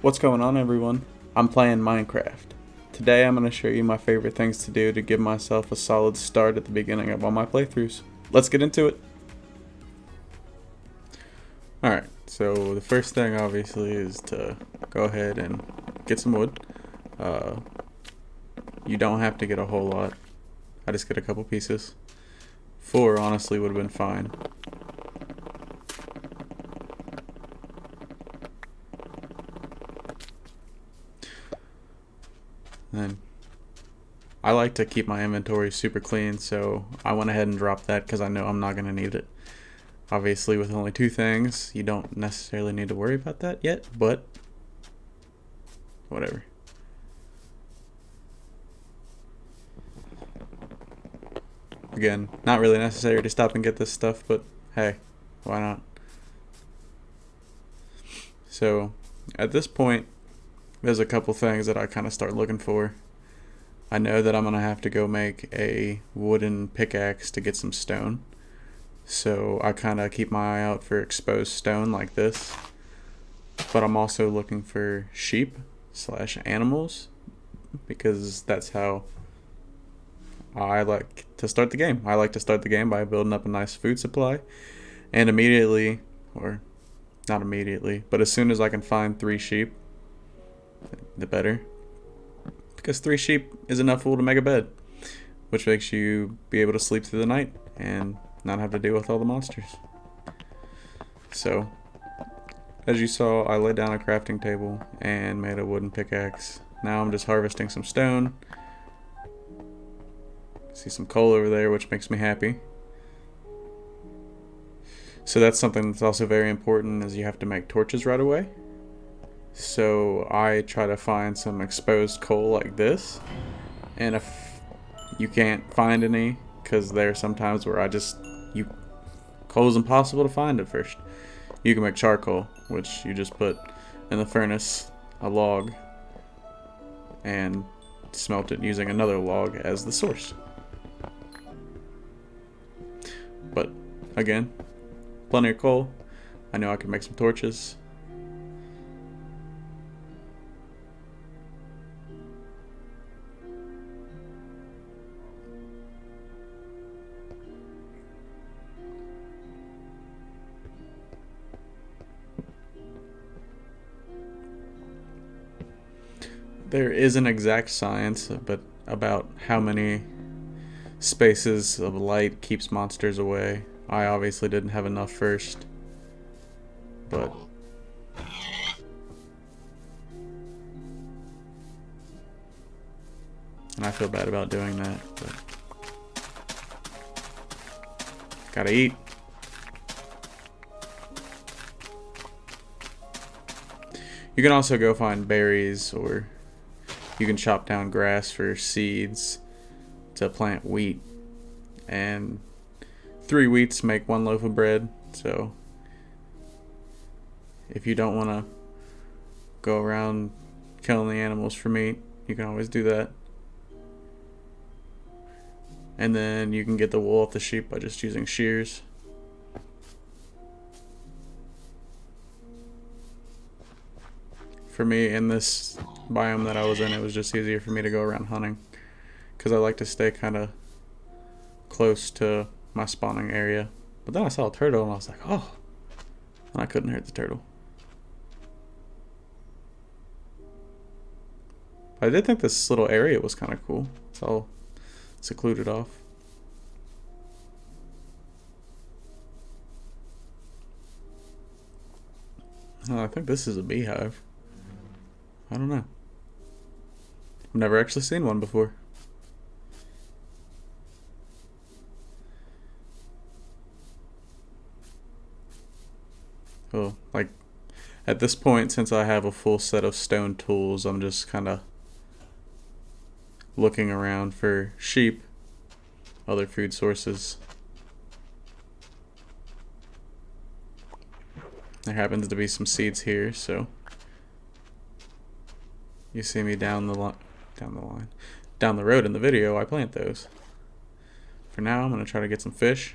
What's going on, everyone? I'm playing Minecraft. Today I'm going to show you my favorite things to do to give myself a solid start at the beginning of all my playthroughs. Let's get into it. Alright, so the first thing obviously is to go ahead and get some wood. You don't have to get a whole lot. I just get a couple pieces. 4 honestly would have been fine. And I like to keep my inventory super clean, so I went ahead and dropped that because I know I'm not going to need it. Obviously, with only 2 things, you don't necessarily need to worry about that yet, but whatever. Again, not really necessary to stop and get this stuff, but hey, why not? So, at this point, there's a couple things that I kind of start looking for. I know that I'm going to have to go make a wooden pickaxe to get some stone. So I kind of keep my eye out for exposed stone like this. But I'm also looking for sheep/animals because that's how I like to start the game. I like to start the game by building up a nice food supply. And immediately, or not immediately, but as soon as I can find 3 sheep, the better, because 3 sheep is enough wool to make a bed, which makes you be able to sleep through the night and not have to deal with all the monsters. So, as you saw, I laid down a crafting table and made a wooden pickaxe. Now I'm just harvesting some stone. See some coal over there, which makes me happy. So that's something that's also very important, is you have to make torches right away. So I try to find some exposed coal like this, and if you can't find any, because there are some times where coal is impossible to find at first, you can make charcoal, which you just put in the furnace a log and smelt it using another log as the source. But again, plenty of coal. I know I can make some torches. There is an exact science about how many spaces of light keeps monsters away. I obviously didn't have enough first, but and I feel bad about doing that, but gotta eat. You can also go find berries, or you can chop down grass for seeds to plant wheat, and 3 wheats make 1 loaf of bread. So if you don't want to go around killing the animals for meat, you can always do that. And then you can get the wool off the sheep by just using shears. For me, in this biome that I was in, it was just easier for me to go around hunting, because I like to stay kind of close to my spawning area. But then I saw a turtle and I was like, oh, and I couldn't hurt the turtle. But I did think this little area was kind of cool. It's all secluded off. I think this is a beehive. I don't know. I've never actually seen one before. Oh, like, at this point, since I have a full set of stone tools, I'm just kind of looking around for sheep, other food sources. There happens to be some seeds here, so you see me down the road in the video, I plant those. For now, I'm gonna try to get some fish.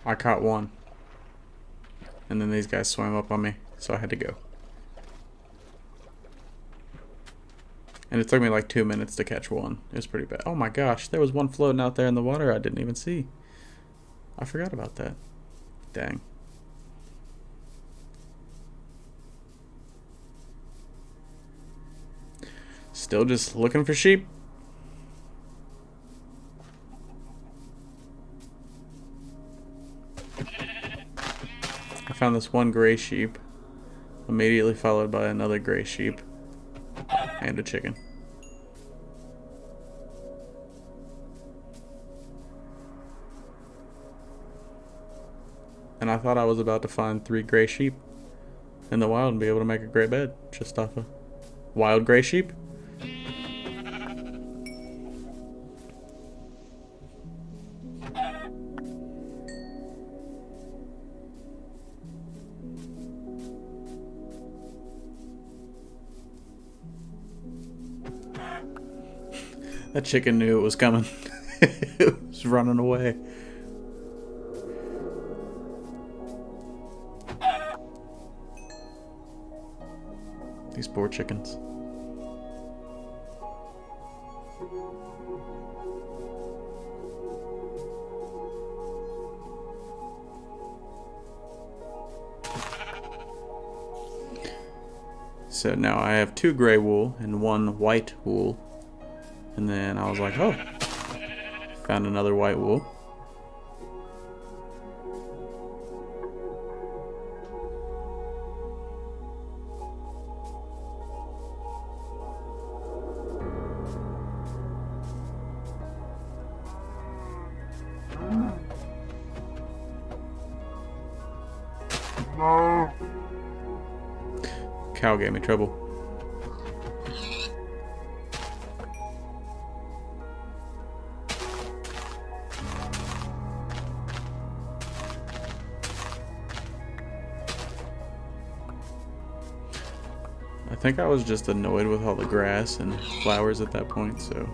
I caught one. and then these guys swam up on me, so I had to go. And it took me like 2 minutes to catch one. It was pretty bad. Oh my gosh, there was one floating out there in the water I didn't even see. I forgot about that. Dang. Still just looking for sheep. I found this one gray sheep, immediately followed by another gray sheep and a chicken. And I thought I was about to find 3 gray sheep in the wild and be able to make a gray bed just off a wild gray sheep. That chicken knew it was coming. It was running away. These poor chickens. So now I have 2 gray wool and 1 white wool. And then I was like, oh, found another white wool. Cow gave me trouble. I think I was just annoyed with all the grass and flowers at that point, so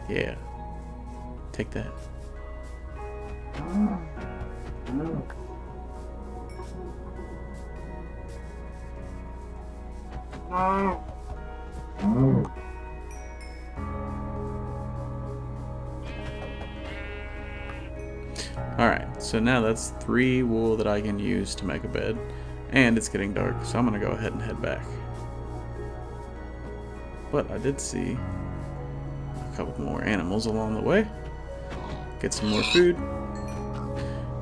yeah, take that. Alright, so now that's 3 wool that I can use to make a bed. And it's getting dark, so I'm going to go ahead and head back. But I did see a couple more animals along the way. Get some more food.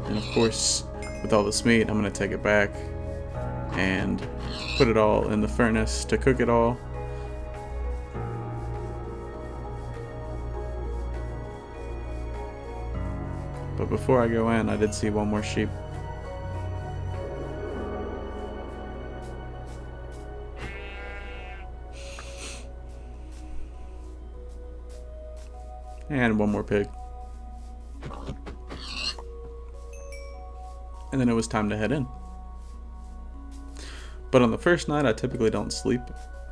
And of course, with all this meat, I'm going to take it back and put it all in the furnace to cook it all. But before I go in, I did see one more sheep. And one more pig. And then it was time to head in. But on the first night, I typically don't sleep.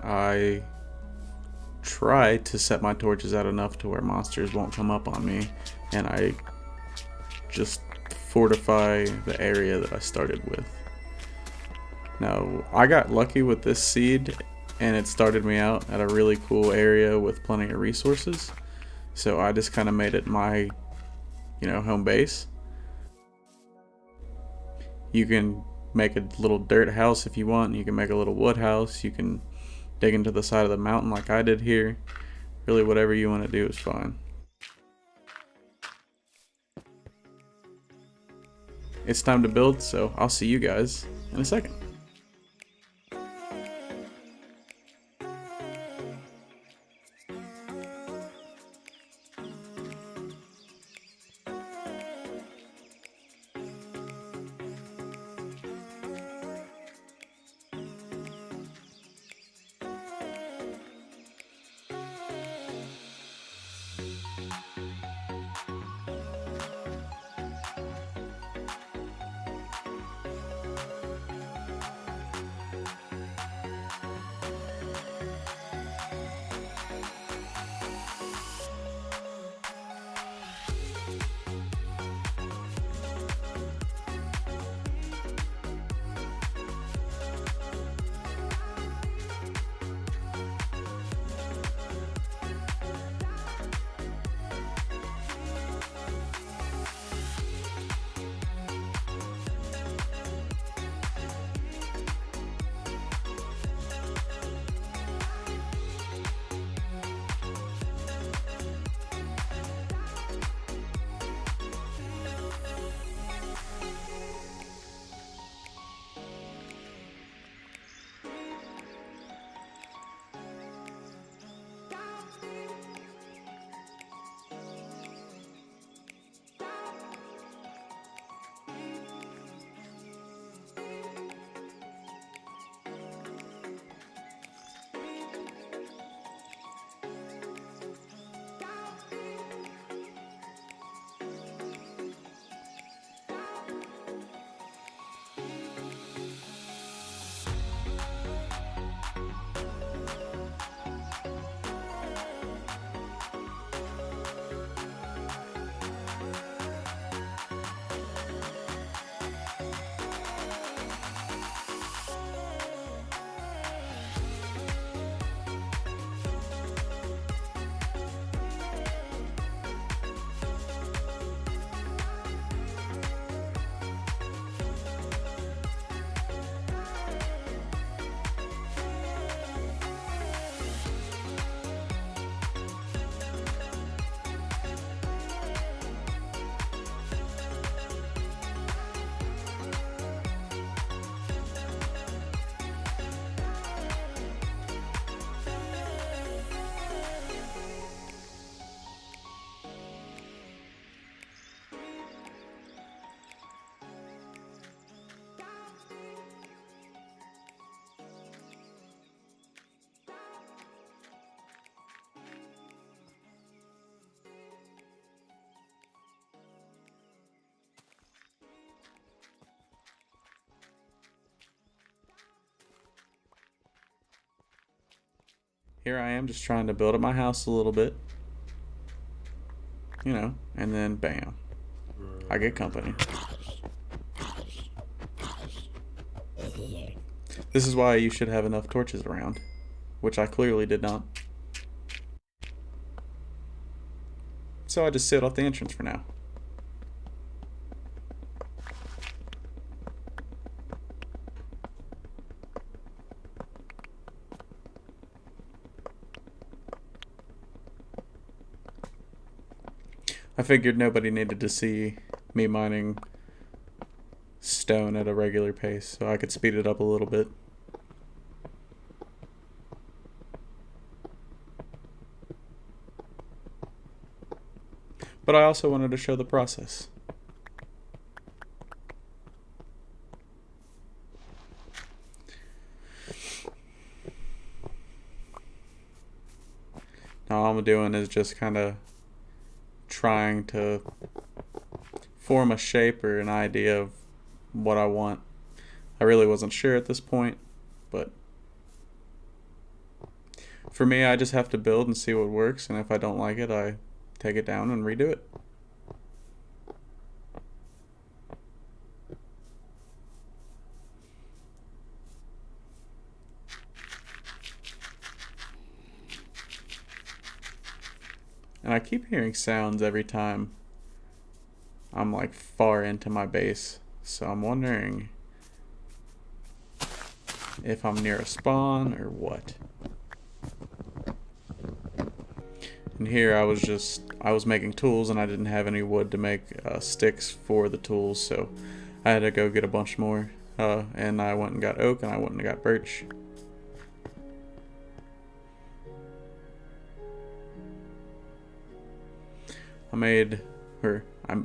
I try to set my torches out enough to where monsters won't come up on me. And I just fortify the area that I started with. Now, I got lucky with this seed, and it started me out at a really cool area with plenty of resources. So I just kind of made it my, home base. You can make a little dirt house if you want. You can make a little wood house. You can dig into the side of the mountain like I did here. Really, whatever you want to do is fine. It's time to build, so I'll see you guys in a second. here I am just trying to build up my house a little bit. You know, and then bam, I get company. This is why you should have enough torches around, which I clearly did not. So I just sealed off the entrance for now. I figured nobody needed to see me mining stone at a regular pace, so I could speed it up a little bit. But I also wanted to show the process. Now all I'm doing is just kind of trying to form a shape or an idea of what I want. I really wasn't sure at this point, but for me, I just have to build and see what works, and if I don't like it, I take it down and redo it. And I keep hearing sounds every time I'm like far into my base, so I'm wondering if I'm near a spawn or what. And here I was making tools and I didn't have any wood to make sticks for the tools, so I had to go get a bunch more. And I went and got oak and I went and got birch.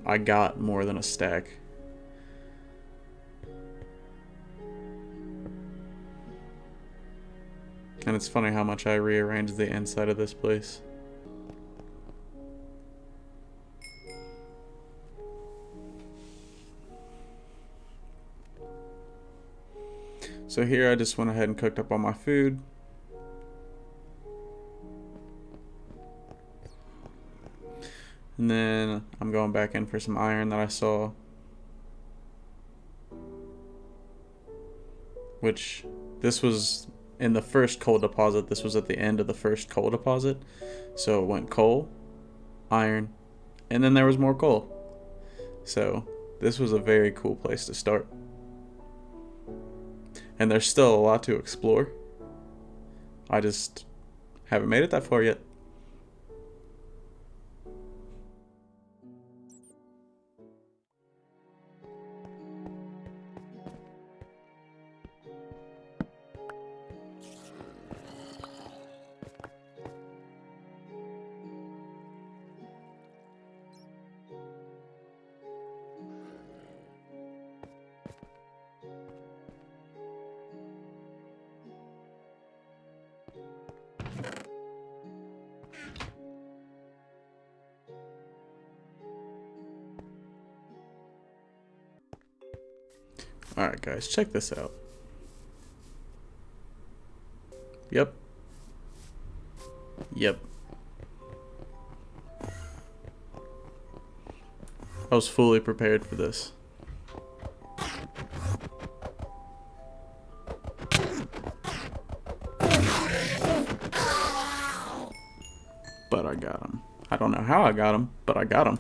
I got more than a stack. And it's funny how much I rearranged the inside of this place. So here I just went ahead and cooked up all my food. And then I'm going back in for some iron that I saw. Which, this was in the first coal deposit. This was at the end of the first coal deposit. So it went coal, iron, and then there was more coal. So this was a very cool place to start. And there's still a lot to explore. I just haven't made it that far yet. Alright guys, check this out. Yep. I was fully prepared for this. But I got him. I don't know how I got him, but I got him.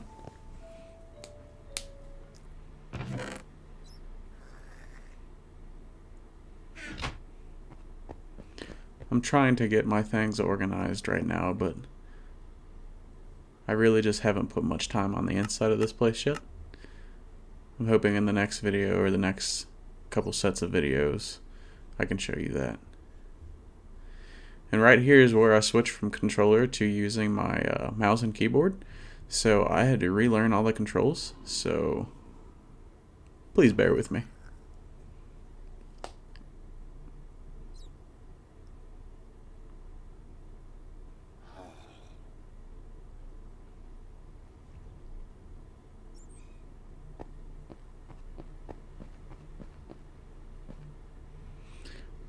I'm trying to get my things organized right now, but I really just haven't put much time on the inside of this place yet. I'm hoping in the next video or the next couple sets of videos I can show you that. And right here is where I switched from controller to using my mouse and keyboard. So I had to relearn all the controls, so please bear with me.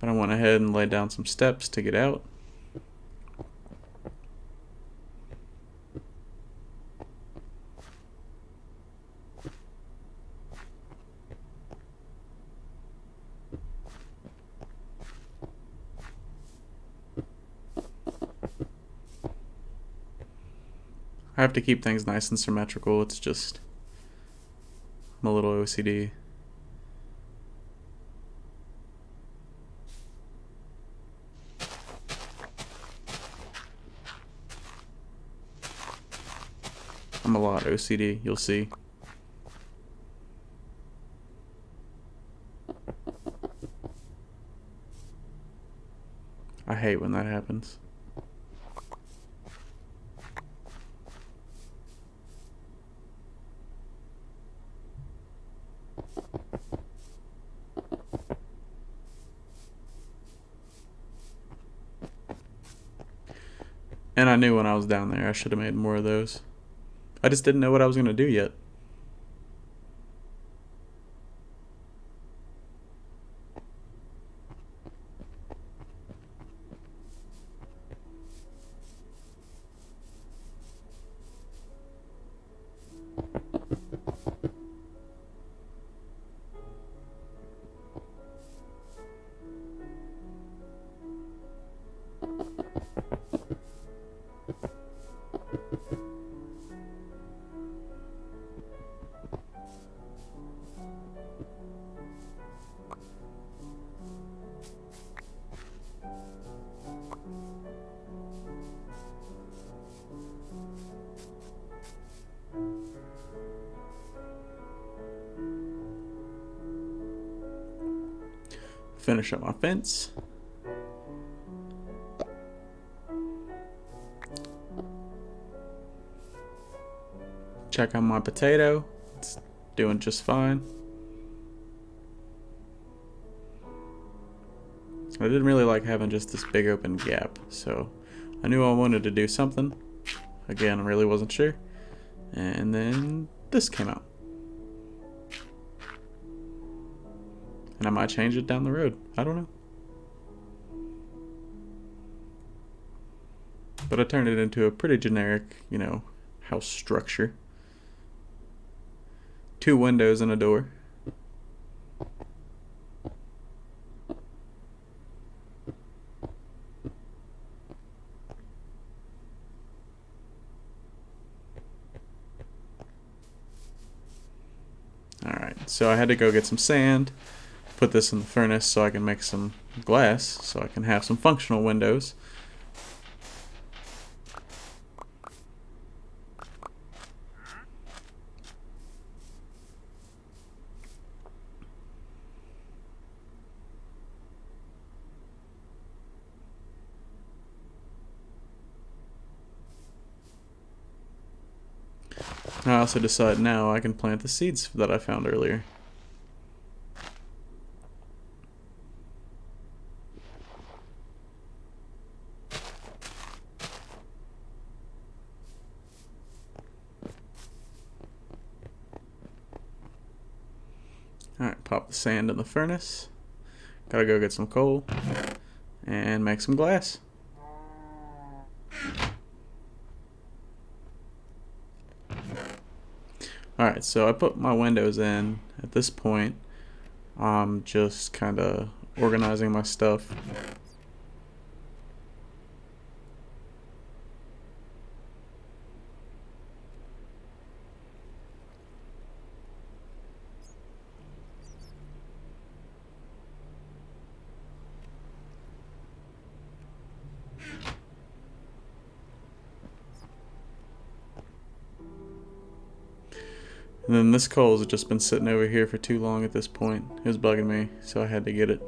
But I went ahead and laid down some steps to get out. have to keep things nice and symmetrical. It's just, I'm a little OCD. I'm a lot OCD, you'll see. I hate when that happens. And I knew when I was down there I should have made more of those. I just didn't know what I was going to do yet. Finish up my fence. Check on my potato. It's doing just fine. I didn't really like having just this big open gap, so I knew I wanted to do something. Again, I really wasn't sure. And then this came out. And I might change it down the road. I don't know. But I turned it into a pretty generic, you know, house structure. 2 windows and a door. Alright, so I had to go get some sand, put this in the furnace so I can make some glass, so I can have some functional windows. I also decided now I can plant the seeds that I found earlier. Alright, pop the sand in the furnace. Gotta go get some coal and make some glass. Alright, so I put my windows in. At this point, I'm just kind of organizing my stuff. And then this coal has just been sitting over here for too long at this point. It was bugging me, so I had to get it.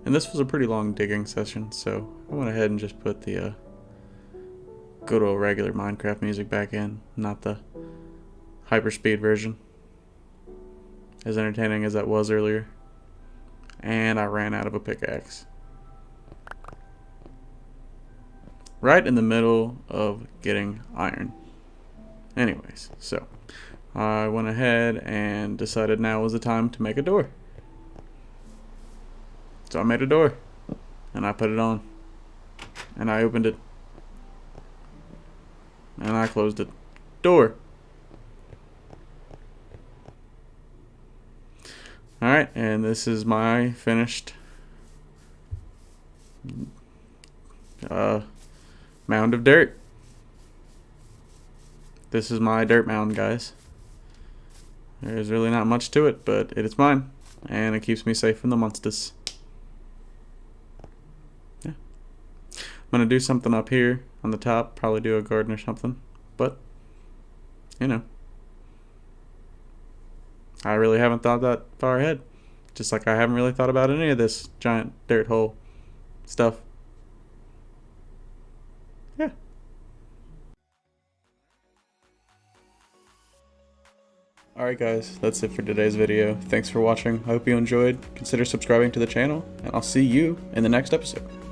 And this was a pretty long digging session, so I went ahead and just put the good old regular Minecraft music back in, not the hyperspeed version. As entertaining as that was earlier. And I ran out of a pickaxe. Right in the middle of getting iron. Anyways, so I went ahead and decided now was the time to make a door. So I made a door, and I put it on, and I opened it, and I closed it. Door. Alright, and this is my finished Mound of dirt. This is my dirt mound, guys. There's really not much to it, but it is mine, and it keeps me safe from the monsters. Yeah. I'm gonna do something up here on the top, probably do a garden or something, but you know, I really haven't thought that far ahead. Just like I haven't really thought about any of this giant dirt hole stuff. Yeah. Alright guys, that's it for today's video. Thanks for watching. I hope you enjoyed. Consider subscribing to the channel, and I'll see you in the next episode.